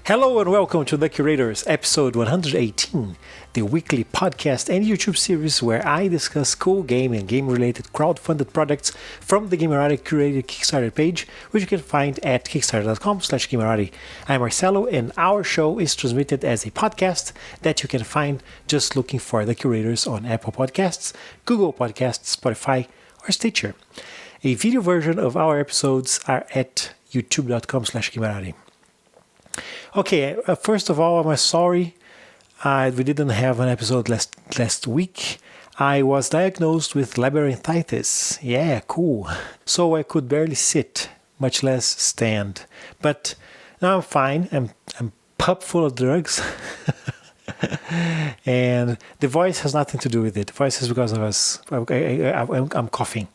Hello and welcome to The Curators, episode 118, the weekly podcast and YouTube series where I discuss cool game and game-related crowd-funded products from the Gamerati curated Kickstarter page, which you can find at kickstarter.com/Gamerati. I'm Marcelo, and our show is transmitted as a podcast that you can find just looking for The Curators on Apple Podcasts, Google Podcasts, Spotify, or Stitcher. A video version of our episodes are at youtube.com/Gamerati. Okay, first of all, I'm sorry we didn't have an episode last week. I was diagnosed with labyrinthitis. Yeah, cool. So I could barely sit, much less stand. But now I'm fine. I'm pup full of drugs. And the voice has nothing to do with it. The voice is because of us. I'm coughing.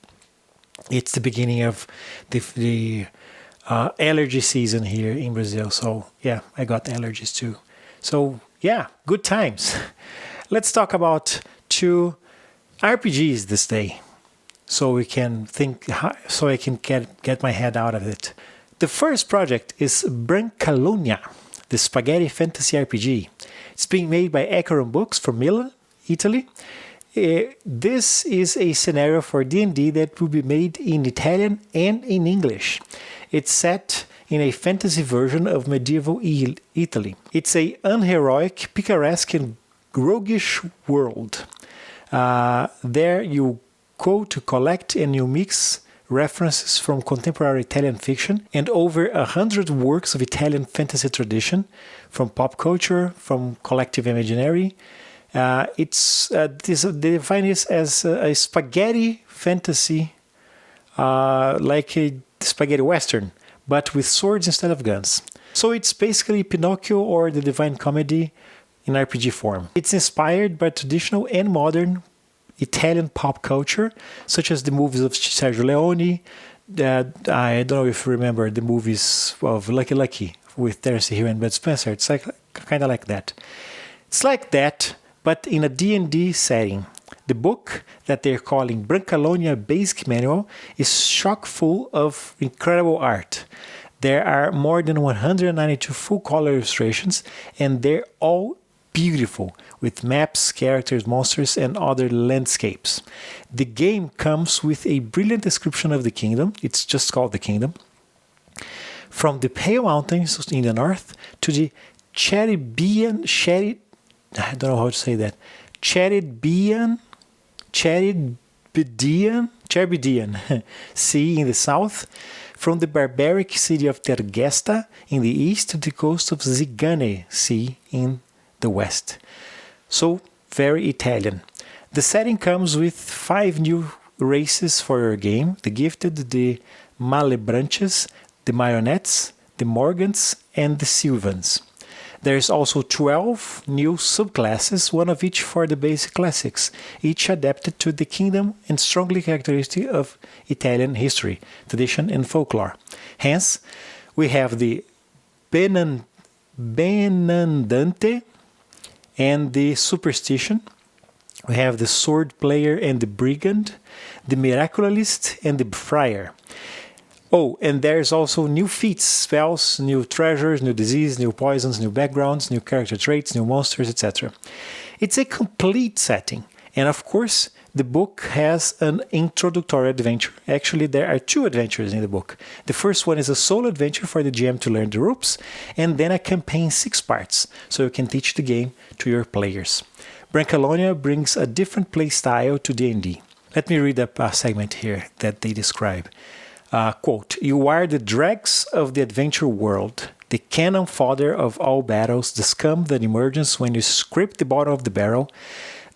It's the beginning of the allergy season here in Brazil. So yeah, I got allergies too. So yeah, good times. Let's talk about 2 RPGs this day, so I can get my head out of it. The first project is Brancalonia, the spaghetti fantasy RPG. It's being made by Acheron Books from Milan, Italy. This is a scenario for D&D that will be made in Italian and in English. It's set in a fantasy version of medieval Italy. It's a unheroic, picaresque, and roguish world. There you go to collect and you mix references from contemporary Italian fiction and over 100 works of Italian fantasy tradition, from pop culture, from collective imaginary. They define this as a spaghetti fantasy, like a spaghetti western, but with swords instead of guns. So it's basically Pinnacle or the Divine Comedy in RPG form. It's inspired by traditional and modern Italian pop culture, such as the movies of Sergio Leone. I don't know if you remember the movies of Lucky Lucky with Terence Hill and Bud Spencer. It's like kind of like that. It's like that, but in a D&D setting. The book that they're calling Brancalonia Basic Manual is chock full of incredible art. There are more than 192 full-color illustrations, and they're all beautiful, with maps, characters, monsters, and other landscapes. The game comes with a brilliant description of the kingdom. It's just called the Kingdom. From the Pale Mountains in the north to the Charybdian Sea in the south, from the barbaric city of Tergesta in the east to the coast of Zigane Sea in the west. So, very Italian. The setting comes with 5 new races for your game: the Gifted, the Malebranches, the Marionettes, the Morgans, and the Sylvans. There's also 12 new subclasses, one of each for the basic classics, each adapted to the kingdom and strongly characteristic of Italian history, tradition, and folklore. Hence, we have the Benandante and the Superstition. We have the Sword Player and the Brigand, the Miraculist and the Friar. Oh, and there's also new feats, spells, new treasures, new disease, new poisons, new backgrounds, new character traits, new monsters, etc. It's a complete setting. And of course, the book has an introductory adventure. Actually, there are 2 adventures in the book. The first one is a solo adventure for the GM to learn the ropes, and then a campaign 6 parts, so you can teach the game to your players. Brancalonia brings a different play style to D&D. Let me read a segment here that they describe. Quote, "You are the dregs of the adventure world, the cannon fodder of all battles, the scum that emerges when you scrape the bottom of the barrel,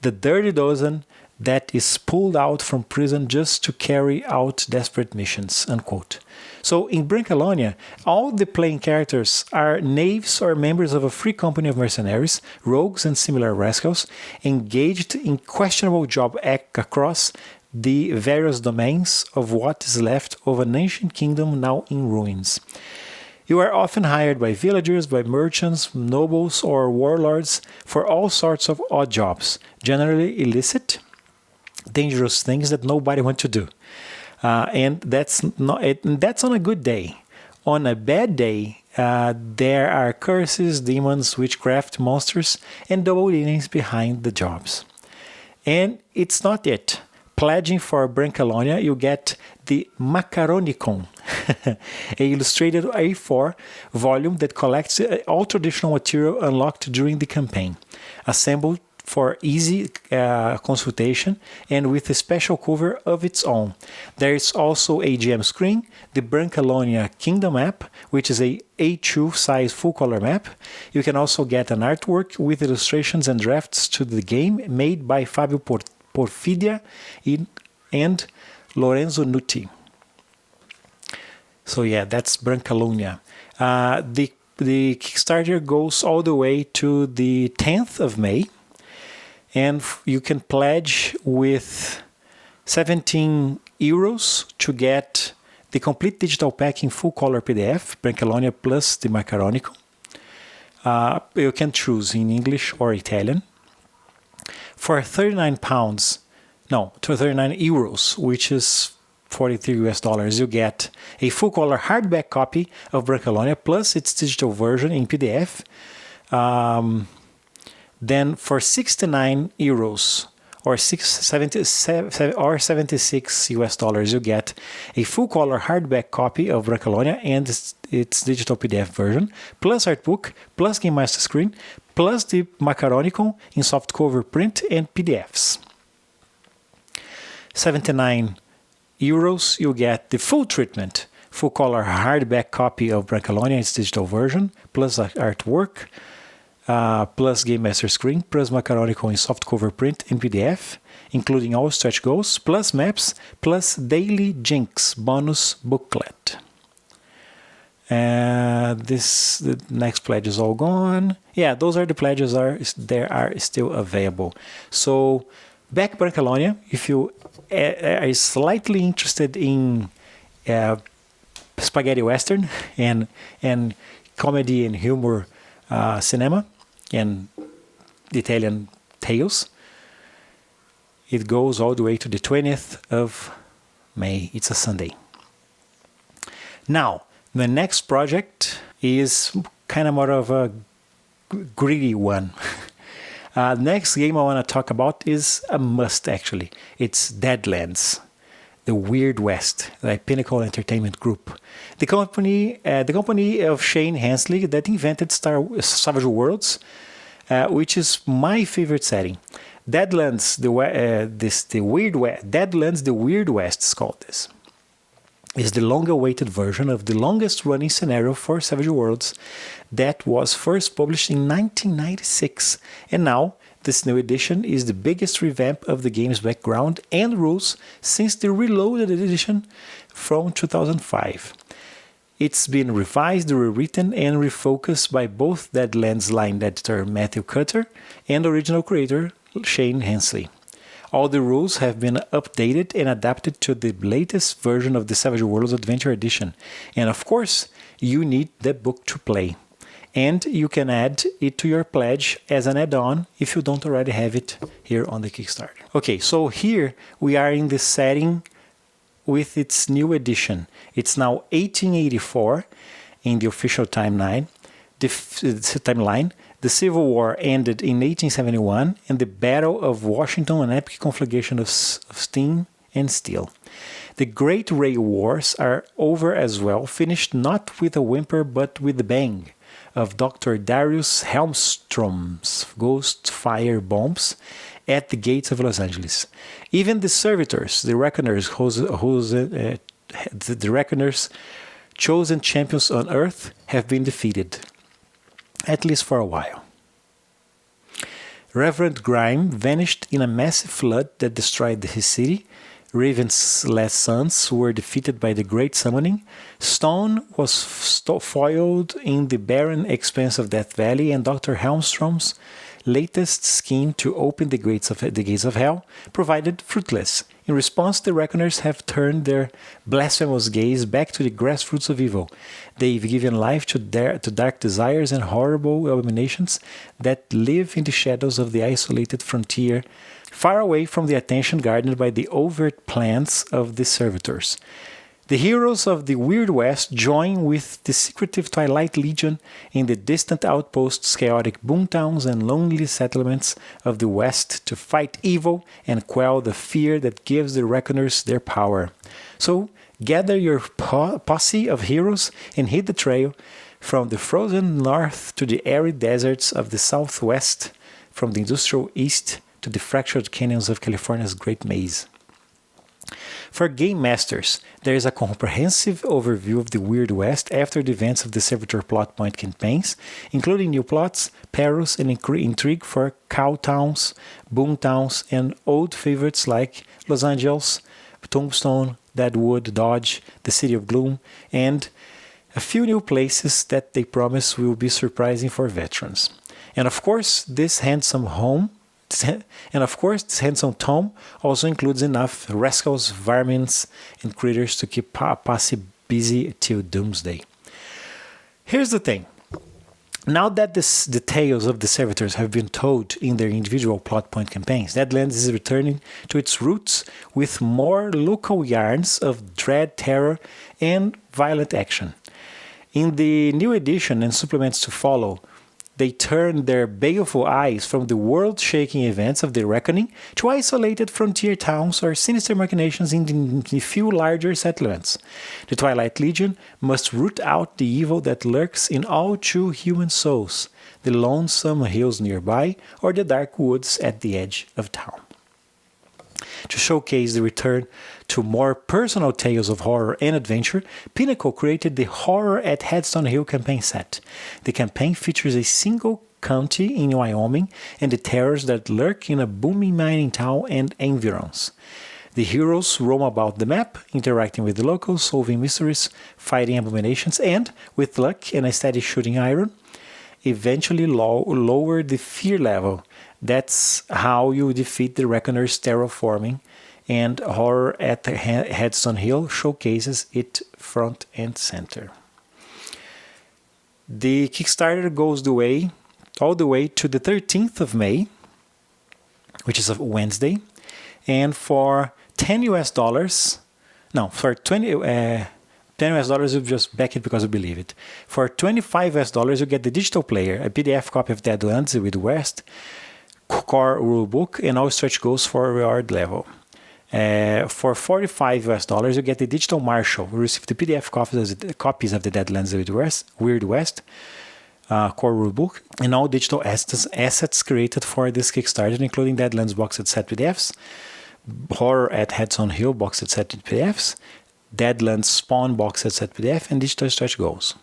the dirty dozen that is pulled out from prison just to carry out desperate missions." Unquote. So in Brancalonia, all the playing characters are knaves or members of a free company of mercenaries, rogues and similar rascals, engaged in questionable job across the various domains of what is left of an ancient kingdom now in ruins. You are often hired by villagers, by merchants, nobles, or warlords for all sorts of odd jobs, generally illicit, dangerous things that nobody wants to do. And that's on a good day. On a bad day, There are curses, demons, witchcraft, monsters, and double dealings behind the jobs. And it's not it. Pledging for Brancalonia, you get the Macaronicon, an illustrated A4 volume that collects all traditional material unlocked during the campaign, assembled for easy consultation and with a special cover of its own. There is also a GM screen, the Brancalonia Kingdom map, which is a A2 size full color map. You can also get an artwork with illustrations and drafts to the game made by Fabio Porfidia and Lorenzo Nutti. So yeah, that's Brancalonia. The Kickstarter goes all the way to the 10th of May. And you can pledge with 17 euros to get the complete digital pack in full color PDF, Brancalonia plus the Macaronicon. You can choose in English or Italian. For 39 euros, which is 43 US dollars, you get a full color hardback copy of Brancalonia plus its digital version in PDF. Then for 69 euros or 76 US dollars, you get a full color hardback copy of Brancalonia and its digital PDF version, plus art book, plus Game Master screen, plus the Macaronicon in softcover print and PDFs. 79 euros, you get the full treatment, full color hardback copy of Brancalonia, its digital version, plus artwork, plus Game Master screen, plus Macaronicon in softcover print and PDF, including all stretch goals, plus maps, plus Daily Jinx bonus booklet. The next pledge is all gone. Yeah, those are the pledges that are still available. So back Brancalonia, if you are slightly interested in spaghetti western and comedy and humor cinema and Italian tales, it goes all the way to the 20th of May. It's a Sunday. Now, the next project is kind of more of a greedy one. Next game I want to talk about is a must, actually. It's Deadlands, the Weird West, the Pinnacle Entertainment Group. The company of Shane Hensley that invented Savage Worlds, which is my favorite setting. Deadlands, the Weird West is called this. Is the long-awaited version of the longest-running scenario for Savage Worlds that was first published in 1996, and now this new edition is the biggest revamp of the game's background and rules since the Reloaded edition from 2005. It's been revised, rewritten, and refocused by both Deadlands line editor Matthew Cutter and original creator Shane Hensley. All the rules have been updated and adapted to the latest version of the Savage Worlds Adventure Edition. And of course, you need the book to play. And you can add it to your pledge as an add-on if you don't already have it here on the Kickstarter. Okay, so here we are in the setting with its new edition. It's now 1884 in the official timeline. The Civil War ended in 1871, and the Battle of Washington, an epic conflagration of steam and steel. The Great Ray Wars are over as well, finished not with a whimper but with the bang of Dr. Darius Helmstrom's ghost fire bombs at the gates of Los Angeles. Even the servitors, the Reckoners, the Reckoners, chosen champions on Earth, have been defeated. At least for a while. Reverend Grime vanished in a massive flood that destroyed his city. Raven's last sons were defeated by the Great Summoning. Stone was foiled in the barren expanse of Death Valley, and Dr. Helmstrom's latest scheme to open the gates of hell provided fruitless. In response, the Reckoners have turned their blasphemous gaze back to the grassroots of evil. They've given life to dark desires and horrible abominations that live in the shadows of the isolated frontier, far away from the attention garnered by the overt plans of the servitors. The heroes of the Weird West join with the secretive Twilight Legion in the distant outposts, chaotic boomtowns, and lonely settlements of the West to fight evil and quell the fear that gives the Reckoners their power. So, gather your posse of heroes and hit the trail from the frozen north to the arid deserts of the southwest, from the industrial east to the fractured canyons of California's Great Maze. For game masters, there is a comprehensive overview of the Weird West after the events of the Servitor plot point campaigns, including new plots, perils, and intrigue for cow towns, boom towns, and old favorites like Los Angeles, Tombstone, Deadwood, Dodge, the City of Gloom, and a few new places that they promise will be surprising for veterans. And of course, this handsome tome also includes enough rascals, vermins, and critters to keep Posse busy till doomsday. Here's the thing. Now that the tales of the servitors have been told in their individual plot point campaigns, Deadlands is returning to its roots with more local yarns of dread, terror, and violent action. In the new edition and supplements to follow, they turn their baleful eyes from the world-shaking events of the Reckoning to isolated frontier towns or sinister machinations in the few larger settlements. The Twilight Legion must root out the evil that lurks in all true human souls, the lonesome hills nearby or the dark woods at the edge of town. To showcase the return to more personal tales of horror and adventure, Pinnacle created the Horror at Headstone Hill campaign set. The campaign features a single county in Wyoming and the terrors that lurk in a booming mining town and environs. The heroes roam about the map, interacting with the locals, solving mysteries, fighting abominations, and, with luck and a steady shooting iron, eventually lower the fear level. That's how you defeat the Reckoners terraforming, and Horror at Headstone Hill showcases it front and center. The Kickstarter goes all the way to the 13th of May, which is a Wednesday, and for $10 for 20 $10 you just back it because you believe it. For $25 you get the digital player, a PDF copy of Deadlands with West, core rulebook, and all stretch goals for reward level. For $45 you get the digital Marshal. You receive the PDF copies of the Deadlands with Weird West, core rulebook, and all digital assets created for this Kickstarter, including Deadlands boxed set PDFs, Horror at Headstone Hill boxed set PDFs, Deadlands Spawn boxed set PDF, and digital stretch goals.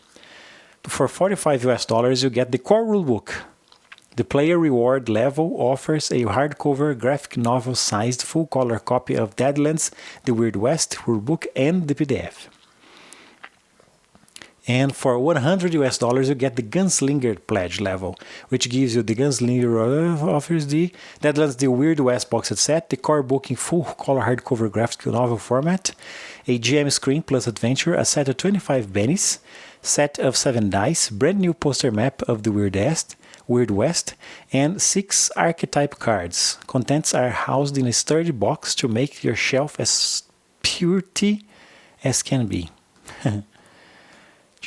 For $45 you get the core rulebook. The player reward level offers a hardcover graphic novel-sized full-color copy of Deadlands, the Weird West rulebook, and the PDF. And for $100 you get the Gunslinger pledge level, which gives you the Gunslinger offers the Deadlands, the Weird West boxed set, the core book in full-color hardcover graphic novel format, a GM screen plus adventure, a set of 25 bennies, set of 7 dice, brand new poster map of the Weird West, and 6 archetype cards. Contents are housed in a sturdy box to make your shelf as purity as can be.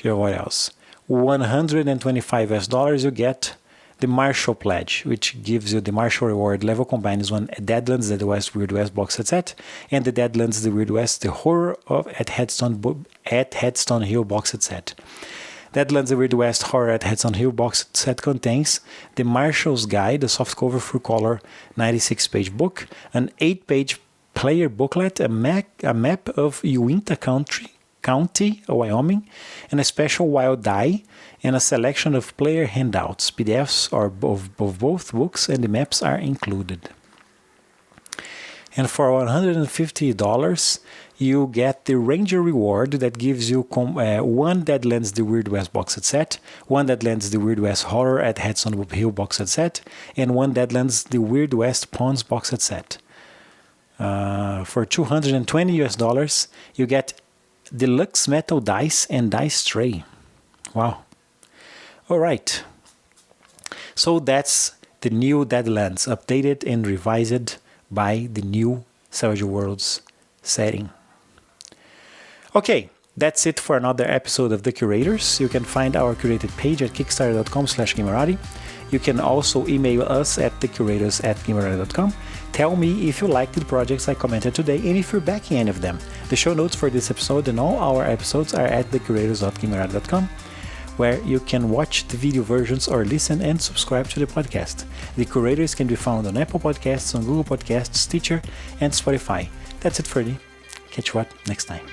What else? $125 you get the Marshal pledge, which gives you the Marshal reward level, combines one Deadlands, the Weird West box set, and the Deadlands, the Weird West, the Horror at Headstone Hill box set. Deadlands, the Weird West, Horror at Headstone Hill box set contains the Marshal's Guide, a softcover full-color 96-page book, an 8-page player booklet, a map of Uinta County, Wyoming, and a special wild die, and a selection of player handouts. PDFs are of both books, and the maps are included. And for $150, you get the Ranger reward that gives you one Deadlands the Weird West boxed set, one Deadlands the Weird West Horror at Headstone Hill boxed set, and one Deadlands the Weird West Pawns boxed set. For $220, you get Deluxe Metal Dice and Dice Tray. Wow. All right. So that's the new Deadlands, updated and revised by the new Savage Worlds setting. Okay, that's it for another episode of The Curators. You can find our curated page at kickstarter.com/Gimerati. You can also email us at thecurators@gimerati.com. Tell me if you liked the projects I commented today and if you're backing any of them. The show notes for this episode and all our episodes are at thecurators.gimerati.com, where you can watch the video versions or listen and subscribe to the podcast. The Curators can be found on Apple Podcasts, on Google Podcasts, Stitcher, and Spotify. That's it for me. Catch you up next time.